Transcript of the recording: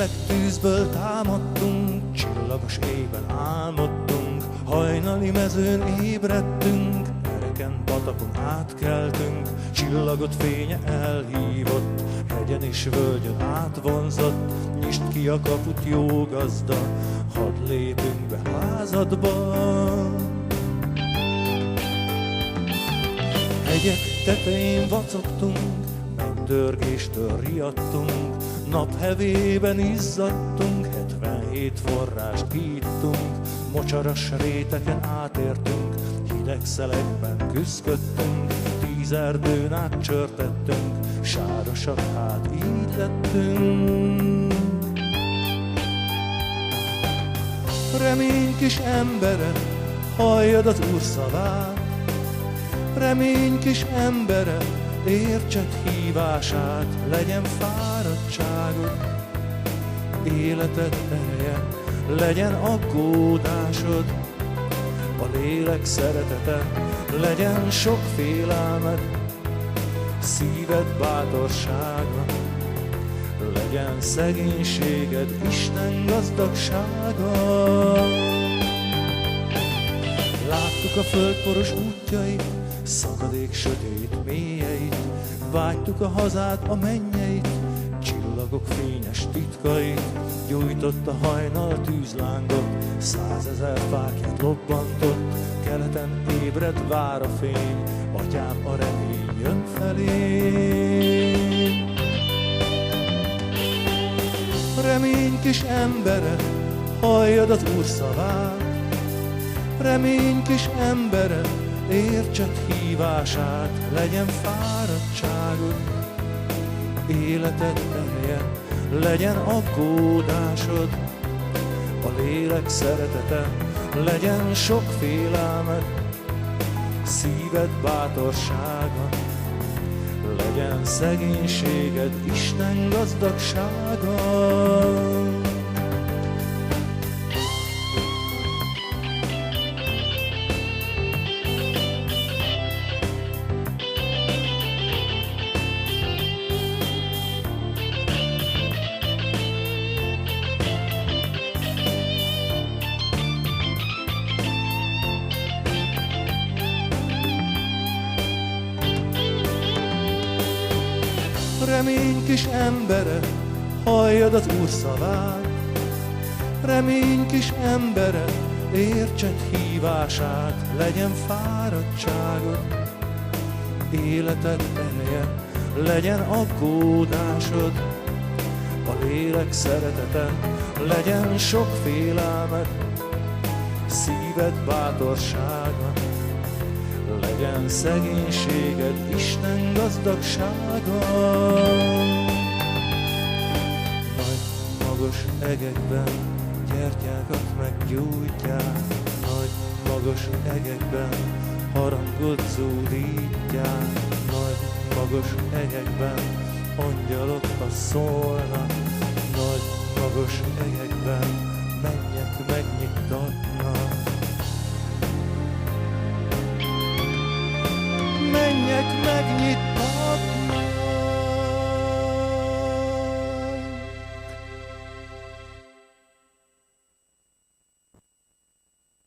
Meleg tűzből támadtunk, csillagos éjben álmodtunk, hajnali mezőn ébredtünk, ereken patakon átkeltünk, csillagot fénye elhívott, hegyen és völgyön átvonzott, nyisd ki a kaput, jó gazda, hadd lépjünk be házadba. Hegyek tetején vacogtunk, mennydörgéstől riadtunk, naphevében izzadtunk, 77 forrást ittunk, mocsaras réteken átértünk, hideg szelekben küszködtünk, 10 erdőn át csörtettünk, sárosak hát így lettünk. Remény kis embere, halljad az Úr szavát, remény kis embere, értsed hívását, legyen fáradtságod, életed ereje, legyen aggódásod, a lélek szeretete, legyen sok félelmed, szíved bátorsága, legyen szegénységed, Isten gazdagsága. Láttuk a föld poros útjait, szakadék sötét mélyeit, vágytuk a hazád, a mennyeit, csillagok fényes titkait, gyújtott a hajnal tűzlángot, 100 000 fáklyát lobbantott, keleten ébredt vár a fény, atyám, a remény jön felé. Remény kis embere, halljad az Úr szavát, remény kis embere, értsed hívását, legyen fáradtságod, életed ereje, legyen aggódásod, a lélek szeretete, legyen sok félelmed, szíved bátorsága, legyen szegénységed, Isten gazdagsága. Remény kis embere, halljad az Úr szavát, remény kis embere, értsed hívását, legyen fáradtságod, életed ereje, legyen aggódásod, a lélek szeretete, legyen sok félelmed, szíved bátorsága, legyen szegénységed, Isten gazdagsága. Nagy magas egekben gyertyákat meggyújtják, nagy magas egekben harangot zúdítják, nagy magas egekben angyalok szólnak, nagy magas egekben mennyek megnyugtatnak. Mennyek megnyit